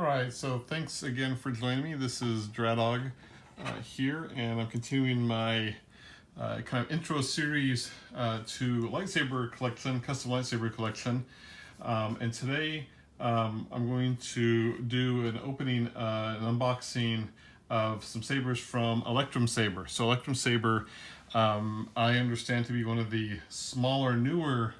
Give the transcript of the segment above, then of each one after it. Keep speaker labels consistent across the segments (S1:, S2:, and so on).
S1: Alright, so thanks again for joining me. This is Dradog here, and I'm continuing my kind of intro series to lightsaber collection, custom lightsaber collection. And today I'm going to do an opening, an unboxing of some sabers from Electrum Saber. So Electrum Saber, I understand to be one of the smaller, newer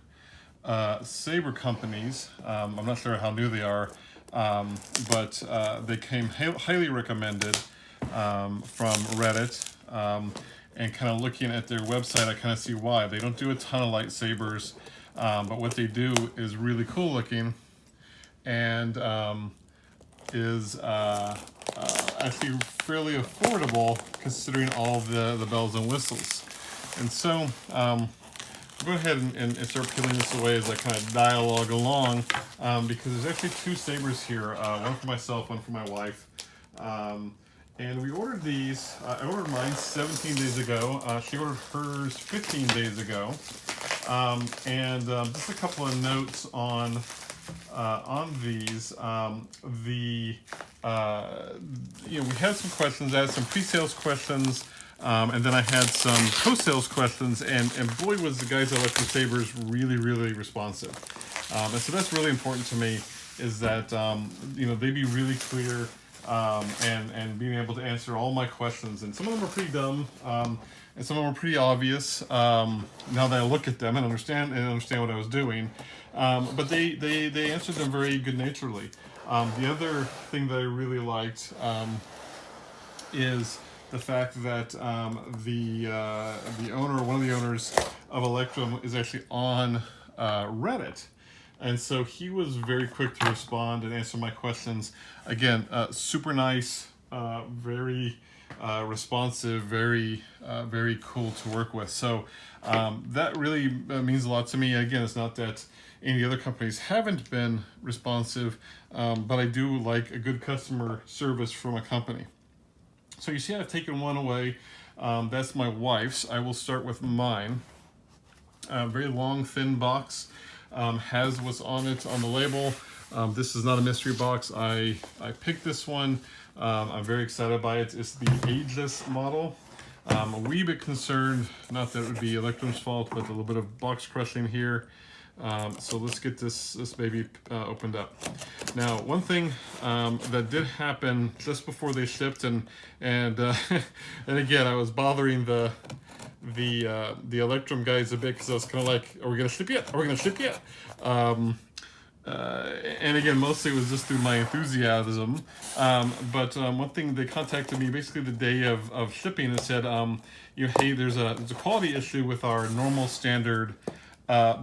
S1: saber companies. I'm not sure how new they are, but they came highly recommended from Reddit, and kind of looking at their website, I kind of see why. They don't do a ton of lightsabers, but what they do is really cool looking, and is actually fairly affordable considering all the bells and whistles. And so go ahead and start peeling this away as I kind of dialogue along, because there's actually two sabers here, one for myself, one for my wife. And we ordered these. I ordered mine 17 days ago. She ordered hers 15 days ago. And just a couple of notes on these. We had some questions. I had some pre-sales questions. And then I had some post-sales questions, and boy was the guys at Electrum Sabers really responsive. And so that's really important to me, is that they be really clear, and being able to answer all my questions. And some of them are pretty dumb, and some of them are pretty obvious now that I look at them and understand what I was doing. But they answered them very good-naturedly. The other thing that I really liked is the fact that the owner, one of the owners of Electrum, is actually on Reddit, and so he was very quick to respond and answer my questions. Again, super nice, very responsive, very cool to work with. So that really means a lot to me. Again, it's not that any other companies haven't been responsive, but I do like a good customer service from a company. So you see I've taken one away. That's my wife's. I will start with mine. Very long, thin box. Has what's on it on the label. This is not a mystery box. I picked this one. I'm very excited by it. It's the Aegis model. I'm a wee bit concerned, not that it would be Electrum's fault, but a little bit of box crushing here. So let's get this baby opened up. Now, one thing that did happen just before they shipped, and and again, I was bothering the Electrum guys a bit, because I was kind of like, "Are we gonna ship yet? Are we gonna ship yet?" And again, mostly it was just through my enthusiasm. But one thing, they contacted me basically the day of shipping and said, hey, there's a quality issue with our normal standard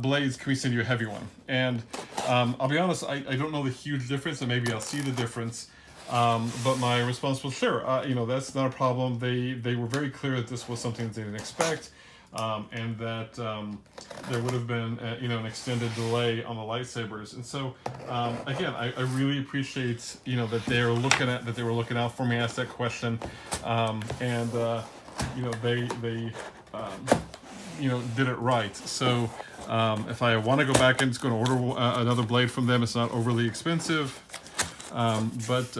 S1: blades. Can we send you a heavy one? And I'll be honest, I don't know the huge difference, and maybe I'll see the difference. But my response was, sure, that's not a problem. They were very clear that this was something that they didn't expect, and that there would have been an extended delay on the lightsabers. And so again, I really appreciate that they were looking out for me. I asked that question, and they did it right. So if I want to go back and just going to order another blade from them, it's not overly expensive. But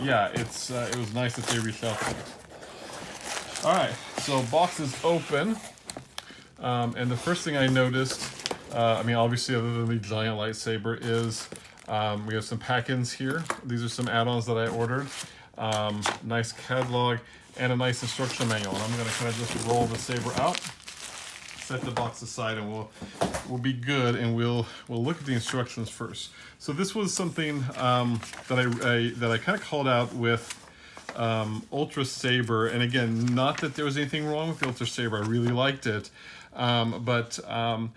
S1: yeah, it was nice that they reached out to me. All right, so box is open, and the first thing I noticed, obviously other than the giant lightsaber, is we have some pack-ins here. These are some add-ons that I ordered. Nice catalog and a nice instruction manual. And I'm going to kind of just roll the saber out, set the box aside, and we'll be good, and we'll look at the instructions first. So this was something that I kind of called out with Ultra Saber, and again, not that there was anything wrong with the Ultra Saber. I really liked it, but I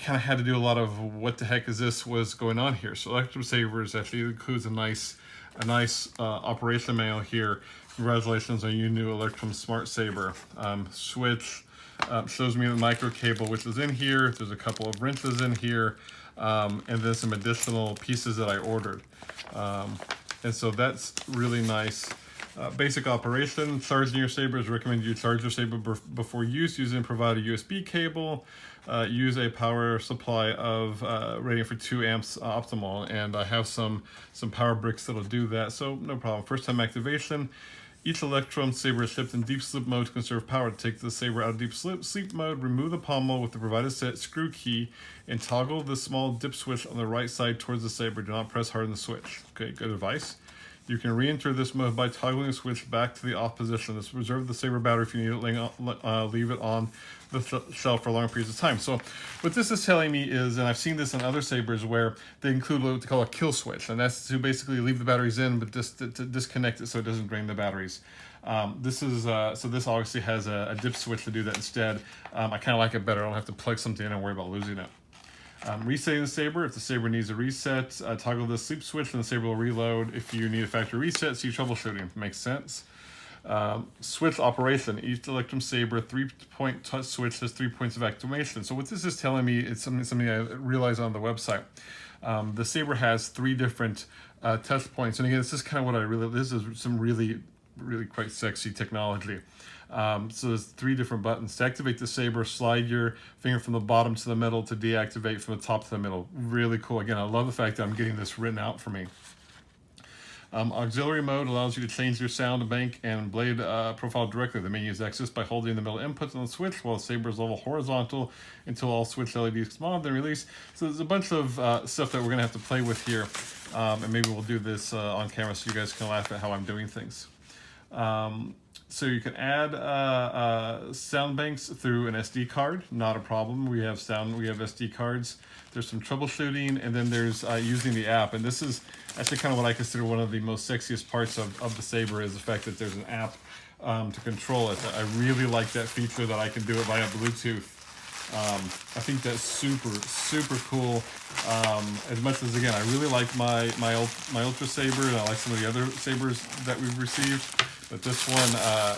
S1: kind of had to do a lot of what the heck is this was going on here. So Electrum Saber actually includes a nice operation manual here. Congratulations on your new Electrum Smart Saber. Switch. Shows me the micro cable, which is in here. There's a couple of wrenches in here, and then some additional pieces that I ordered. And so that's really nice. Basic operation: charging your saber is recommended you charge your saber before use. Use and provide a USB cable. Use a power supply of rating for 2 amps optimal, and I have some power bricks that'll do that, so no problem. First time activation. Each Electrum Saber is shipped in deep sleep mode to conserve power. Take the saber out of deep sleep mode, remove the pommel with the provided set screw key, and toggle the small dip switch on the right side towards the saber. Do not press hard on the switch. Okay, good advice. You can re-enter this mode by toggling the switch back to the off position. This will reserve the saber battery if you need it. Leave it on the shelf for long periods of time. So what this is telling me is, and I've seen this in other sabers where they include what they call a kill switch, and that's to basically leave the batteries in, but just to disconnect it so it doesn't drain the batteries. This obviously has a dip switch to do that instead. I kind of like it better. I don't have to plug something in and worry about losing it. Resetting the saber. If the saber needs a reset, toggle the sleep switch and the saber will reload. If you need a factory reset, see troubleshooting. Makes sense. Switch operation. Each Electrum Saber 3-point touch switch has 3 points of activation. So what this is telling me, it's something I realized on the website. The saber has 3 different touch points, and again, this is kind of what this is some really quite sexy technology. So there's 3 different buttons. To activate the saber, slide your finger from the bottom to the middle. To deactivate, from the top to the middle. Really cool. Again, I love the fact that I'm getting this written out for me. Auxiliary mode allows you to change your sound bank and blade profile directly. The menu is accessed by holding the middle inputs on the switch while the saber is level horizontal until all switch LEDs come on, then release. So there's a bunch of stuff that we're going to have to play with here. And maybe we'll do this on camera so you guys can laugh at how I'm doing things. So you can add sound banks through an SD card, not a problem. We have SD cards. There's some troubleshooting, and then there's using the app. And this is actually kind of what I consider one of the most sexiest parts of the saber, is the fact that there's an app to control it. I really like that feature that I can do it via Bluetooth. I think that's super cool. As much as, again, I really like my Ultra Saber, and I like some of the other sabers that we've received. But this one,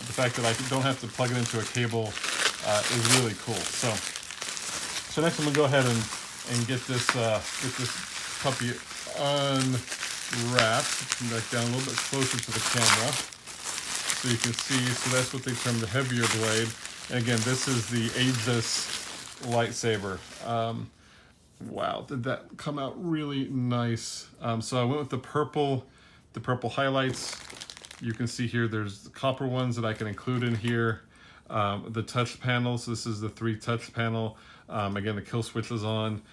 S1: the fact that I don't have to plug it into a cable is really cool. So next I'm gonna go ahead and get this puppy unwrapped. Come back down a little bit closer to the camera so you can see. So that's what they term the heavier blade. And again, this is the Aegis lightsaber. Wow, did that come out really nice. So I went with the purple highlights. You can see here there's the copper ones that I can include in here. The touch panels, this is the 3 touch panel. Again, the kill switch is on.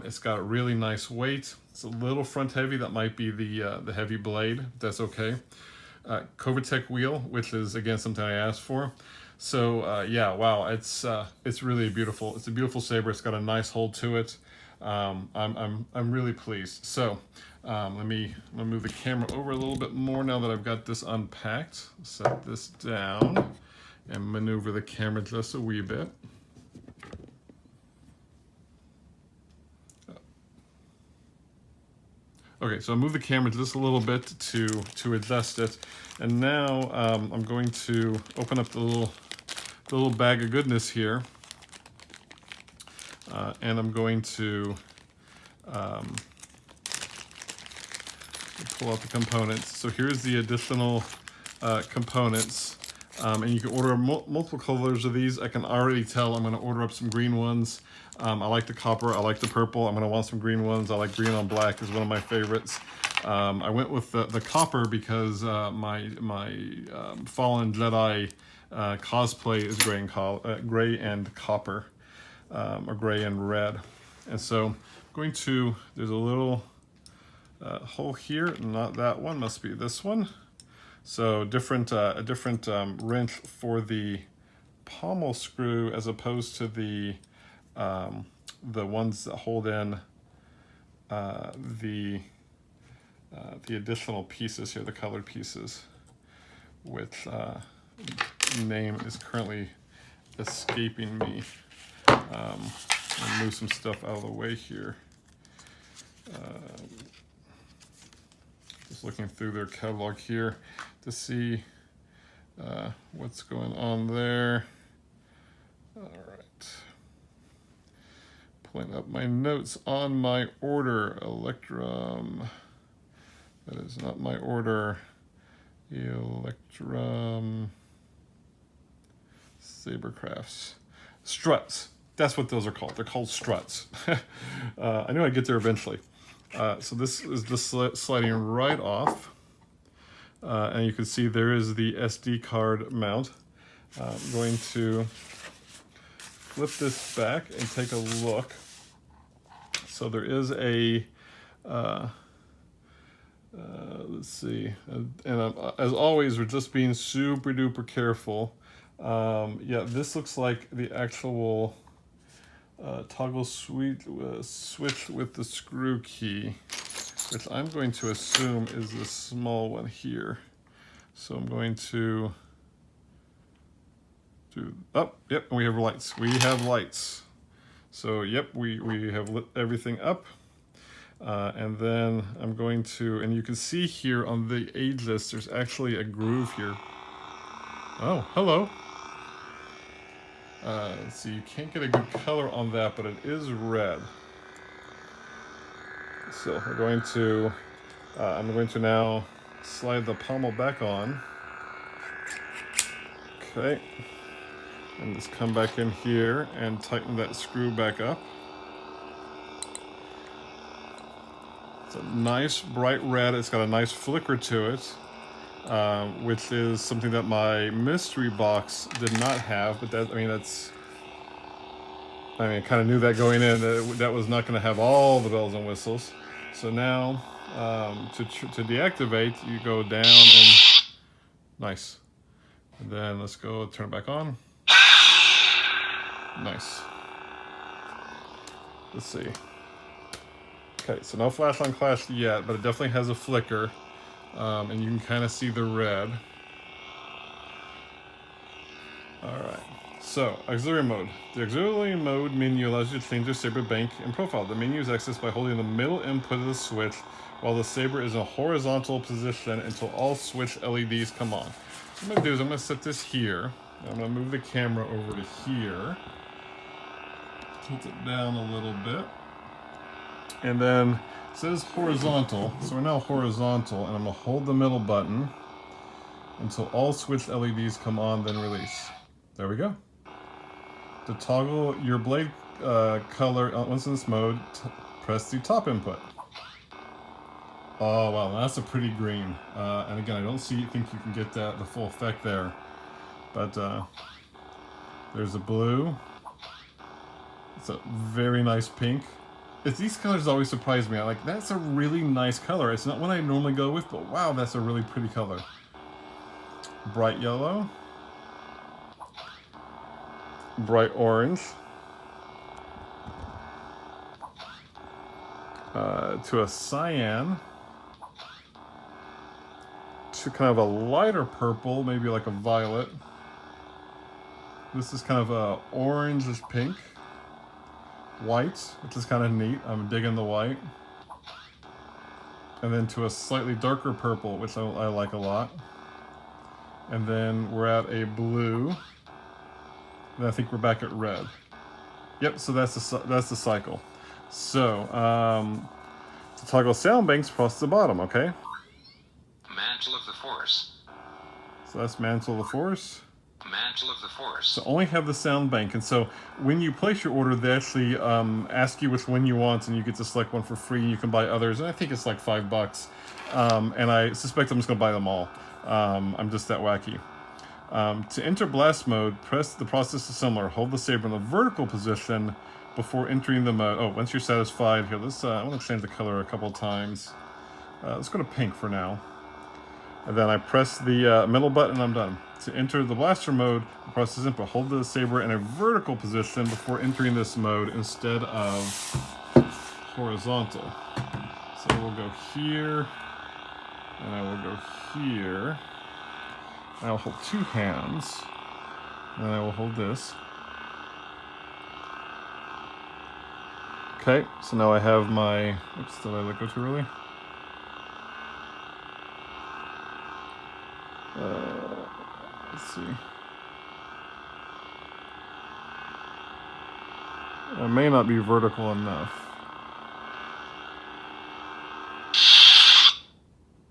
S1: It's got a really nice weight. It's a little front heavy. That might be the heavy blade. That's okay. Covertech wheel, which is, again, something I asked for. So yeah, wow, it's really beautiful. It's a beautiful saber. It's got a nice hold to it. I'm really pleased. So let me move the camera over a little bit more now that I've got this unpacked. Set this down and maneuver the camera just a wee bit. Okay, so I move the camera just a little bit to adjust it, and now I'm going to open up the little bag of goodness here, and I'm going to pull out the components. So here's the additional components, and you can order multiple colors of these. I can already tell I'm going to order up some green ones. I like the copper, I like the purple. I'm going to want some green ones. I like green on black, is one of my favorites. I went with the copper because my Fallen Jedi cosplay is gray and copper, or gray and red. And so I'm going to, there's a little hole here, not that one, must be this one. So a different wrench for the pommel screw as opposed to the ones that hold in the additional pieces here, the colored pieces, which name is currently escaping me. I'll move some stuff out of the way here. Just looking through their catalog here to see what's going on there. All right. Pulling up my notes on my order. Electrum. That is not my order. Electrum Sabercrafts. Struts. That's what those are called. They're called struts. I knew I'd get there eventually. So this is just sliding right off. And you can see there is the SD card mount. I'm going to flip this back and take a look. So there is a, let's see, and as always, we're just being super duper careful. Yeah, this looks like the actual toggle switch with the screw key, which I'm going to assume is the small one here. So I'm going to do, oh, yep, we have lights. We have lights. So yep, we have lit everything up. And then I'm going to, and you can see here on the Aegis, there's actually a groove here. Oh, hello. Let's see, you can't get a good color on that, but it is red. So we're going to, I'm going to now slide the pommel back on. Okay. And just come back in here and tighten that screw back up. It's a nice bright red. It's got a nice flicker to it, which is something that my mystery box did not have. But that, I kind of knew that going in, that was not going to have all the bells and whistles. So now, to deactivate, you go down and nice. And then let's go turn it back on. Nice. Let's see. Okay, so no flash on clash yet, but it definitely has a flicker, and you can kind of see the red. All right. So, auxiliary mode. The auxiliary mode menu allows you to change your saber bank and profile. The menu is accessed by holding the middle input of the switch while the saber is in a horizontal position until all switch LEDs come on. What I'm going to do is I'm going to set this here. I'm going to move the camera over to here. Tilt it down a little bit. And then it says horizontal. So we're now horizontal, and I'm going to hold the middle button until all switch LEDs come on, then release. There we go. To toggle your blade color once in this mode, press the top input. Oh wow, that's a pretty green. And again, I don't think you can get the full effect there. But there's a blue. It's a very nice pink. These colors always surprise me. I'm like, that's a really nice color. It's not one I normally go with, but wow, that's a really pretty color. Bright yellow. Bright orange. To a cyan. To kind of a lighter purple, maybe like a violet. This is kind of a orange-ish pink. White, which is kind of neat. I'm digging the white. And then to a slightly darker purple, which I like a lot. And then we're at a blue. And I think we're back at red. Yep, so that's the cycle. So, to toggle sound banks, press the bottom, okay?
S2: Mantle of the Force.
S1: So that's Mantle of the Force.
S2: Mantle of the Force.
S1: So only have the sound bank, and so when you place your order, they actually ask you which one you want, and you get to select one for free. You can buy others, and I think it's like $5. And I suspect I'm just gonna buy them all. I'm just that wacky. To enter blast mode, press the process assembler. Hold the saber in the vertical position before entering the mode. Oh, once you're satisfied, here, let's. I want to change the color a couple times. Let's go to pink for now. And then I press the middle button and I'm done. To enter the blaster mode, the process input. Hold the saber in a vertical position before entering this mode instead of horizontal. So we'll go here, and I will go here. I will hold two hands, and I will hold this. Okay, so now I have my, oops, did I let go too early? Let's see. It may not be vertical enough.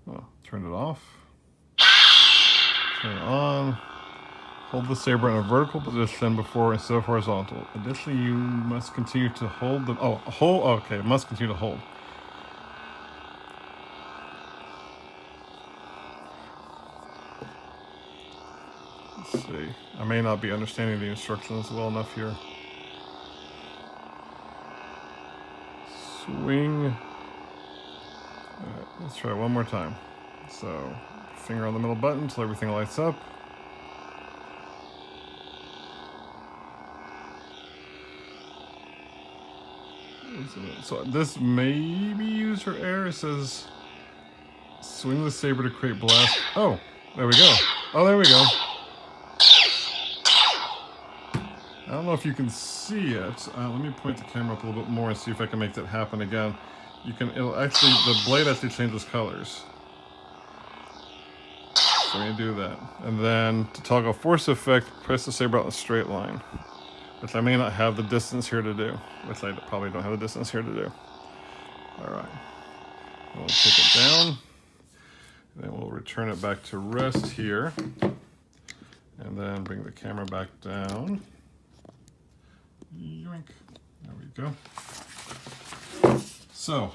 S1: Oh, turn it off. Turn it on. Hold the saber in a vertical position before instead of horizontal. Additionally, you must continue to hold the hold. Okay, must continue to hold. Let's see. I may not be understanding the instructions well enough here. Swing. Alright, let's try one more time. So, finger on the middle button until everything lights up. So this may be user error. It says swing the saber to create blast. Oh, there we go. Oh, there we go. I don't know if you can see it. Let me point the camera up a little bit more and see if I can make that happen again. You can, the blade actually changes colors. So I'm gonna do that. And then to toggle force effect, press the saber out in a straight line. Which I may not have the distance here to do. Which I probably don't have the distance here to do. Alright. We'll take it down. And then we'll return it back to rest here. And then bring the camera back down. Yoink. There we go. So,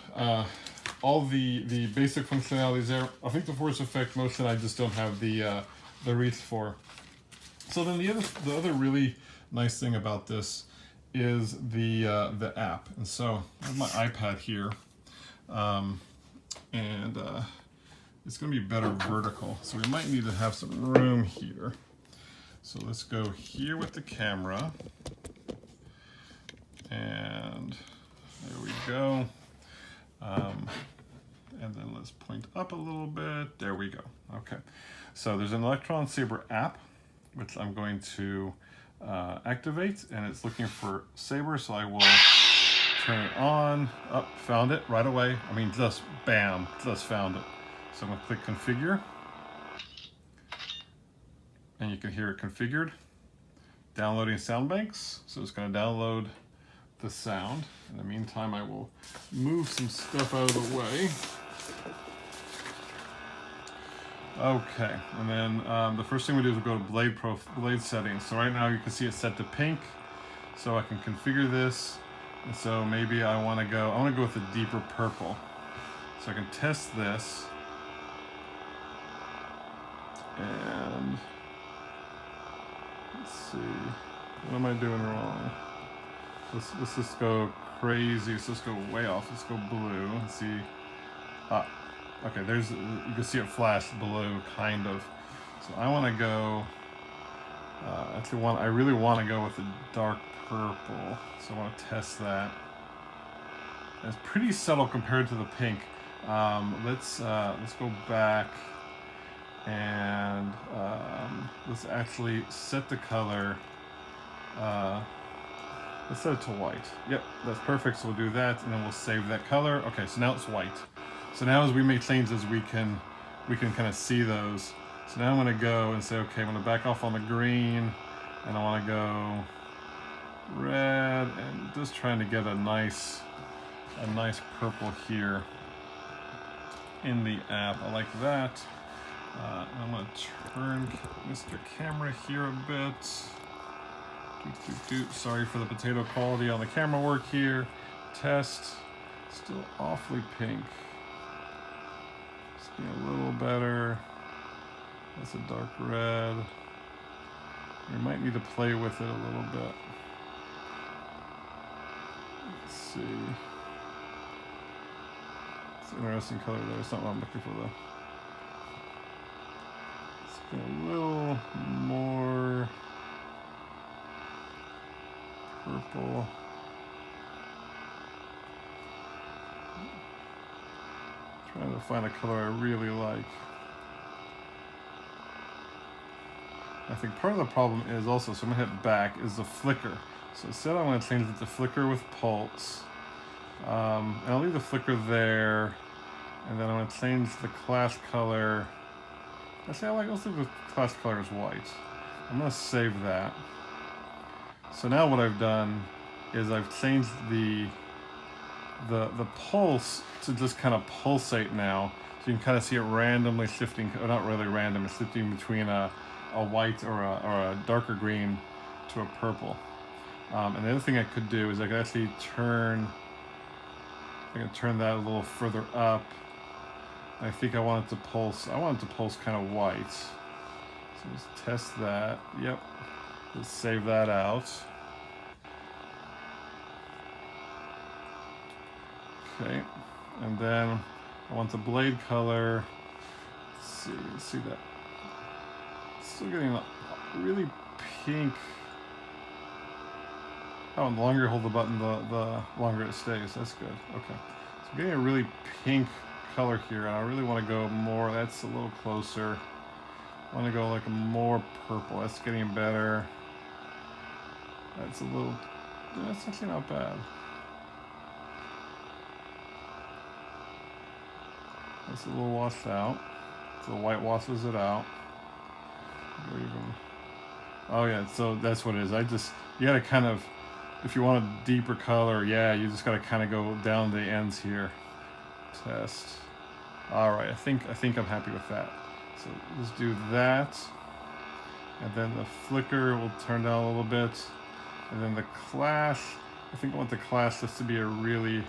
S1: all the basic functionalities there. I think the force effect motion I just don't have the reach for. So then the other really nice thing about this is the app. And so I have my iPad here, and it's going to be better vertical. So we might need to have some room here. So let's go here with the camera, and there we go. And then let's point up a little bit. There we go. Okay. So there's an Electrum Saber app, which I'm going to activate, and it's looking for saber, so I will turn it on. Oh, found it right away. I mean, just bam, just found it. So I'm gonna click configure, and you can hear it configured. Downloading sound banks, so it's gonna download the sound. In the meantime, I will move some stuff out of the way. Okay, and then the first thing we do is we'll go to blade settings. So right now you can see it's set to pink, so I can configure this. And so maybe I want to go with a deeper purple. So I can test this. And let's see, what am I doing wrong? Let's just go crazy. So let's go way off. Let's go blue and see. Okay, you can see it flash blue, kind of. So I want to go, I really want to go with a dark purple. So I want to test that. It's pretty subtle compared to the pink. Let's go back and let's actually set the color. Let's set it to white. Yep, that's perfect. So we'll do that, and then we'll save that color. Okay, so now it's white. So now as we make changes, we can kind of see those. So now I'm going to go and say, okay, I'm going to back off on the green, and I want to go red, and just trying to get a nice purple here in the app. I like that. I'm going to turn Mr. Camera here a bit. Sorry for the potato quality on the camera work here. Test. Still awfully pink. Just be a little better. That's a dark red. We might need to play with it a little bit. Let's see. It's an interesting color there. It's not what I'm looking for though. Let's get a little more purple. Trying to find a color I really like. I think part of the problem is also, so I'm gonna hit back, is the flicker. So instead I want to change it to flicker with pulse. And I'll leave the flicker there. And then I'm going to change the class color. Actually, let's leave the class color as white. I'm going to save that. So now what I've done is I've changed the pulse to just kind of pulsate now. So you can kind of see it randomly shifting, or not really random, it's shifting between a white or a darker green to a purple. And the other thing I could do is I could actually turn that a little further up. I think I want it to pulse. I want it to pulse kind of white. So let's test that. Yep. Let's save that out. Okay. And then I want the blade color. Let's see that. Still getting a really pink. Oh, and the longer you hold the button, the longer it stays. That's good. Okay. So I'm getting a really pink color here, and I really want to go more. That's a little closer. I want to go like a more purple. That's getting better. That's a little. That's actually not bad. That's a little washed out. So the white washes it out. Oh yeah, so that's what it is. You gotta kind of, if you want a deeper color, yeah, you just gotta kind of go down the ends here. Test. All right, I think I'm happy with that. So let's do that, and then the flicker will turn down a little bit, and then the clash. I think I want the clash just to be a red.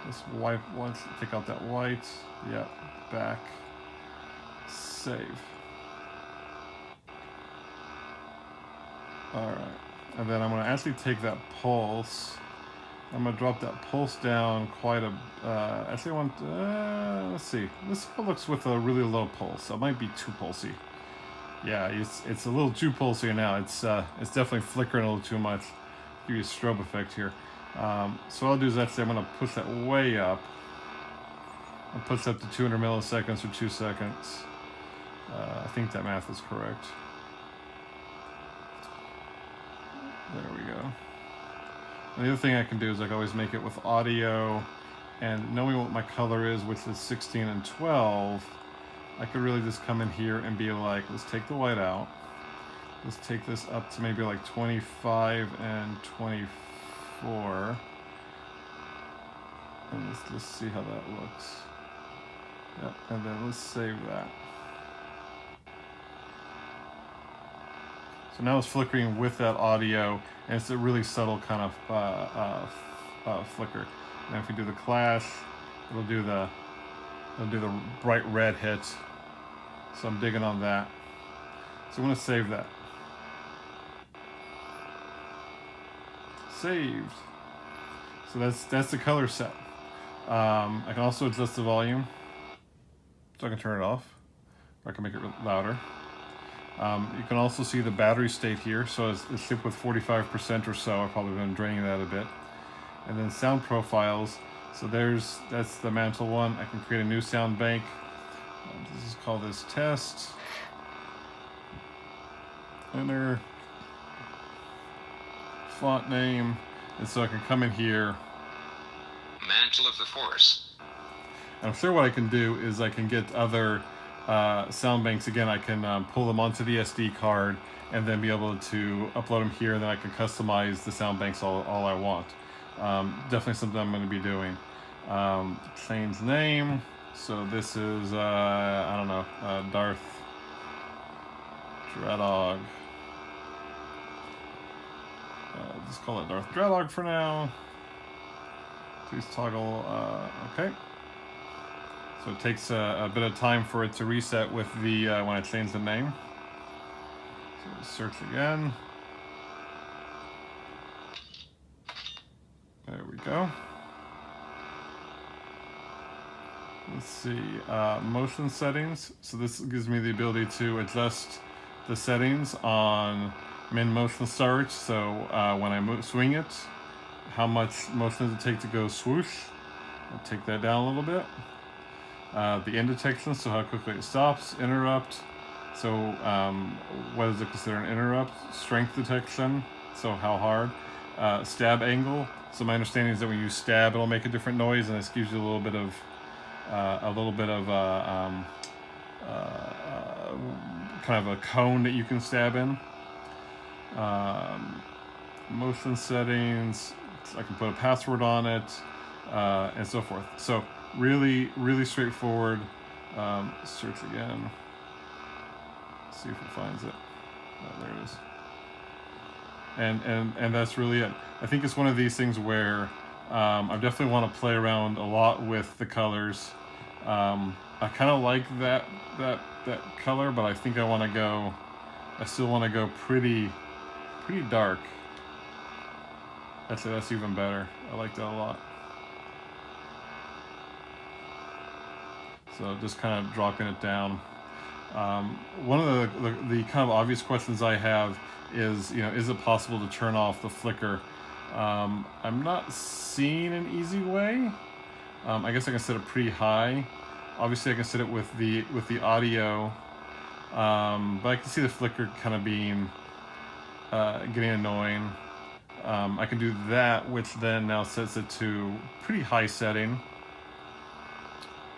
S1: This white, once take out that white. Yeah, back. Save. All right, and then I'm going to actually take that pulse. I'm going to drop that pulse down quite a. Actually, I want. Let's see. This looks with a really low pulse. It might be too pulsy. Yeah, it's a little too pulsy now. It's definitely flickering a little too much. Give you a strobe effect here. So what I'll do is actually I'm going to push that way up. I'll push up to 200 milliseconds for 2 seconds. I think that math is correct. There we go. And the other thing I can do is I can always make it with audio, and knowing what my color is, which is 16 and 12, I could really just come in here and be like, let's take the white out. Let's take this up to maybe like 25 and 24. And let's just see how that looks. Yep, and then let's save that. So now it's flickering with that audio, and it's a really subtle kind of flicker. Now if we do the clash, it'll do the bright red hit. So I'm digging on that. So I'm going to save that. Saved. So that's the color set. I can also adjust the volume, so I can turn it off, or I can make it louder. You can also see the battery state here, so it's shipped with 45% or so. I've probably been draining that a bit. And then sound profiles. So that's the mantle one. I can create a new sound bank. This is called this test. Enter font name, and so I can come in here.
S2: Mantle of the Force.
S1: I'm sure what I can do is I can get other sound banks. Again, I can pull them onto the SD card and then be able to upload them here, and then I can customize the sound banks all I want. Definitely something I'm going to be doing. Change name. So this is, I don't know, Darth Dreadog. Just call it Darth Dreadog for now. Please toggle, okay. So it takes a bit of time for it to reset with the when I change the name. So search again. There we go. Let's see, motion settings. So this gives me the ability to adjust the settings on min motion start. So when I swing it, how much motion does it take to go swoosh? I'll take that down a little bit. The end detection, so how quickly it stops. Interrupt, so what is it considered an interrupt? Strength detection, so how hard. Stab angle, so my understanding is that when you stab, it'll make a different noise, and this gives you a little bit of kind of a cone that you can stab in. Motion settings, I can put a password on it. and so forth. So really, really straightforward. Search again. See if it finds it. Oh, there it is. And that's really it. I think it's one of these things where I definitely want to play around a lot with the colors. I kind of like that color, but I think I still want to go pretty dark. Actually, that's even better. I like that a lot. So just kind of dropping it down. One of the kind of obvious questions I have is, is it possible to turn off the flicker? I'm not seeing an easy way. I guess I can set it pretty high. Obviously, I can set it with the audio, but I can see the flicker kind of being getting annoying. I can do that, which then now sets it to pretty high setting.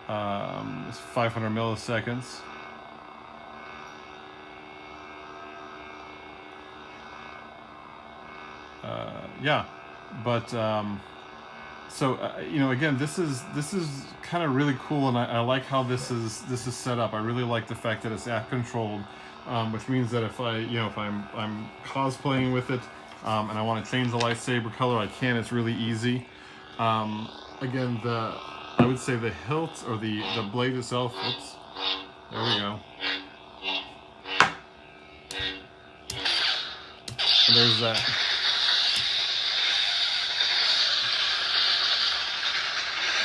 S1: It's 500 milliseconds. Yeah, but so again, this is kind of really cool, and I like how this is set up. I really like the fact that it's app controlled, which means that if I'm cosplaying with it, and I want to change the lightsaber color, I can. It's really easy. Again, I would say the hilt or the blade itself. Oops, there we go. And there's that.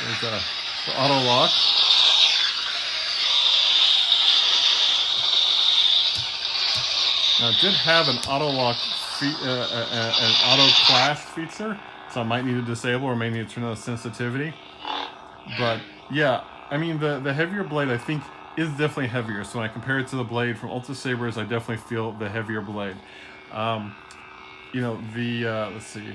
S1: There's the auto lock. Now it did have an auto lock, an auto clash feature, so I might need to disable or may need to turn on the sensitivity. But yeah, I mean the heavier blade I think is definitely heavier. So when I compare it to the blade from Ultra Sabers, I definitely feel the heavier blade. Let's see,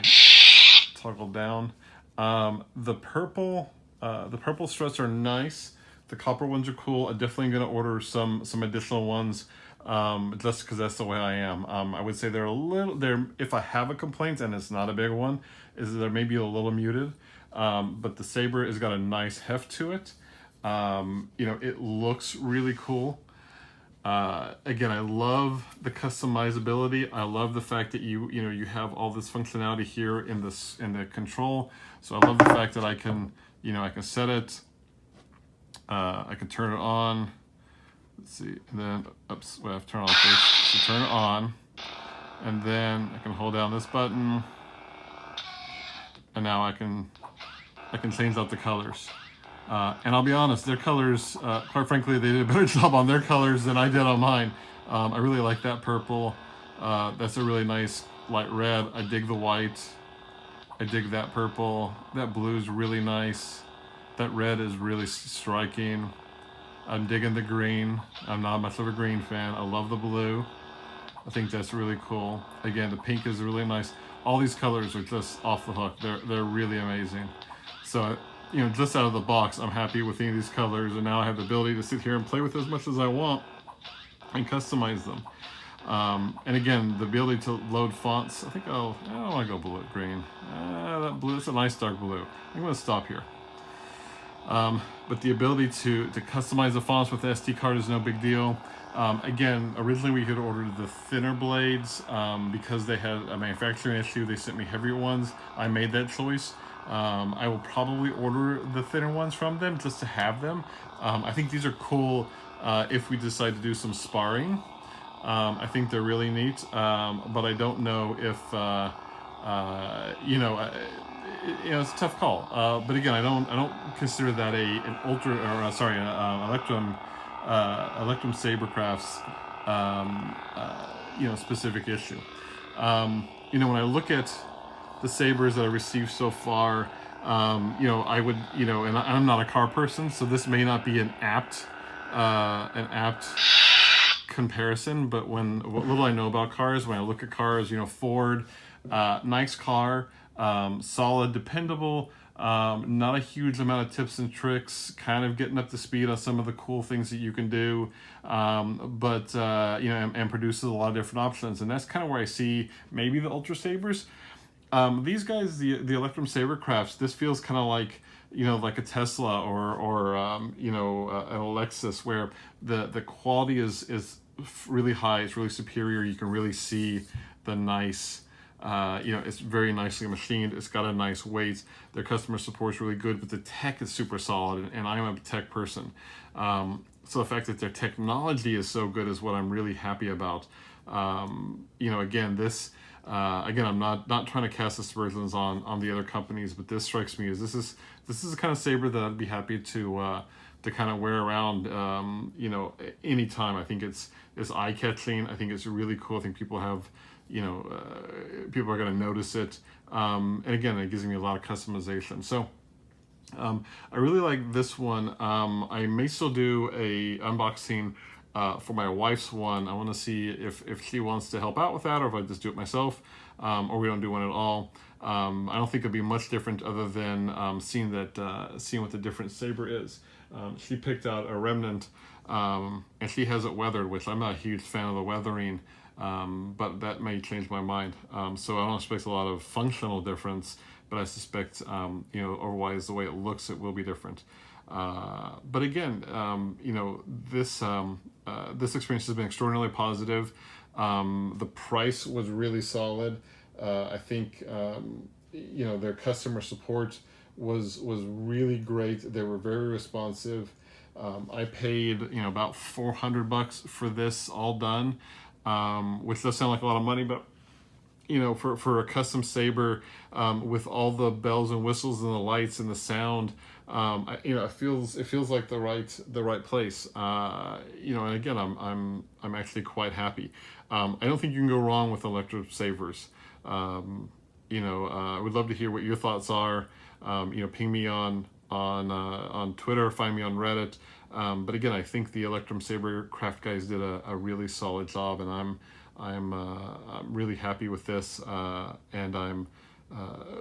S1: toggle down. The purple struts are nice. The copper ones are cool. I'm definitely gonna order some additional ones, just because that's the way I am. I would say if I have a complaint, and it's not a big one, is they're maybe a little muted. But the saber has got a nice heft to it. It looks really cool. Again, I love the customizability. I love the fact that you have all this functionality here in the control. So I love the fact that I can set it. I can turn it on. Let's see, and then oops, we have to turn on first. So turn it on, and then I can hold down this button, and now I can change out the colors. And I'll be honest, their colors, quite frankly, they did a better job on their colors than I did on mine. I really like that purple. That's a really nice light red. I dig the white. I dig that purple. That blue is really nice. That red is really striking. I'm digging the green. I'm not much of a green fan. I love the blue. I think that's really cool. Again, the pink is really nice. All these colors are just off the hook. They're really amazing. So, just out of the box, I'm happy with any of these colors, and now I have the ability to sit here and play with as much as I want and customize them. And again, the ability to load fonts. I don't want to go blue, green. That blue, it's a nice dark blue. I'm going to stop here. But the ability to customize the fonts with the SD card is no big deal. Again, originally we had ordered the thinner blades because they had a manufacturing issue. They sent me heavier ones. I made that choice. I will probably order the thinner ones from them just to have them. I think these are cool if we decide to do some sparring. I think they're really neat, but I don't know if it's a tough call. But again, I don't consider that an Electrum Sabercraft's specific issue. When I look at the sabers that I received so far, I would, and I'm not a car person, so this may not be an apt comparison, but what little I know about cars, when I look at cars, Ford, nice car, solid, dependable, not a huge amount of tips and tricks, kind of getting up to speed on some of the cool things that you can do, but and produces a lot of different options, and that's kind of where I see maybe the Ultra Sabers. These guys, the Electrum Sabercrafts, this feels kind of like, you know, like a Tesla or you know, an Alexis, where the quality is really high. It's really superior. You can really see the nice, you know, it's very nicely machined. It's got a nice weight. Their customer support is really good, but the tech is super solid, and I'm a tech person. So the fact that their technology is so good is what I'm really happy about. You know, again, this. Again, I'm not trying to cast aspersions on the other companies, but this strikes me as this is the kind of saber that I'd be happy to kind of wear around, you know, anytime. I think it's eye catching. I think it's really cool. I think people have, you know, people are going to notice it. And again, it gives me a lot of customization. So I really like this one. I may still do a unboxing for my wife's one. I want to see if she wants to help out with that, or if I just do it myself, or we don't do one at all. I don't think it'll be much different, other than seeing what the different saber is. She picked out a remnant, and she has it weathered, which I'm not a huge fan of the weathering, but that may change my mind. So I don't expect a lot of functional difference, but I suspect, you know, otherwise the way it looks, it will be different. But again, you know, this experience has been extraordinarily positive. The price was really solid. I think, you know, their customer support was really great. They were very responsive. I paid, you know, about $400 for this all done, which does sound like a lot of money, but you know, for a custom saber, with all the bells and whistles and the lights and the sound, you know, it feels like the right place. You know, and again, I'm actually quite happy. I don't think you can go wrong with Electrum Sabers. You know, I would love to hear what your thoughts are. You know, ping me on Twitter, find me on Reddit. But again, I think the Electrum Sabercraft guys did a really solid job, and I'm really happy with this, and I'm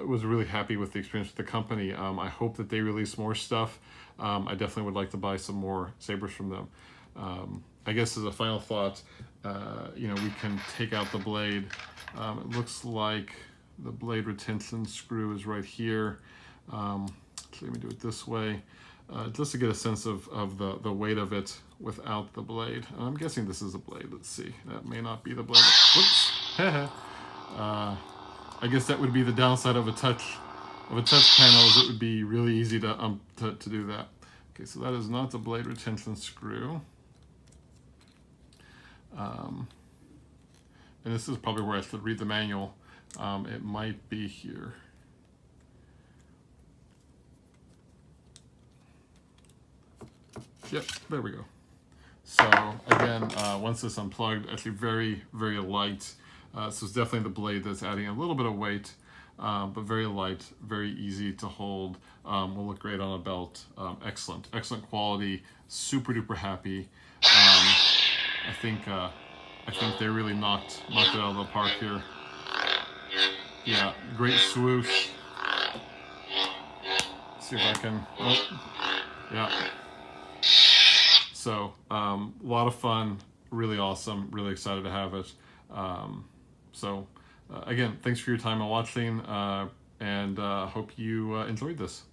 S1: was really happy with the experience with the company. I hope that they release more stuff. I definitely would like to buy some more sabers from them. I guess as a final thought, you know, we can take out the blade. It looks like the blade retention screw is right here. So let me do it this way, just to get a sense of the weight of it without the blade. I'm guessing this is a blade. Let's see. That may not be the blade. Whoops. I guess that would be the downside of a touch panel, is it would be really easy to do that. Okay, so that is not the blade retention screw. And this is probably where I should read the manual. It might be here. Yep, there we go. So again, once this unplugged, actually very, very light. So it's definitely the blade that's adding a little bit of weight, but very light, very easy to hold. Will look great on a belt. Excellent quality. Super duper happy. I think they really knocked it out of the park here. Yeah, great swoosh. Let's see if I can. Oh, yeah. So, a lot of fun, really awesome, really excited to have it. So, again, thanks for your time and watching, and hope you enjoyed this.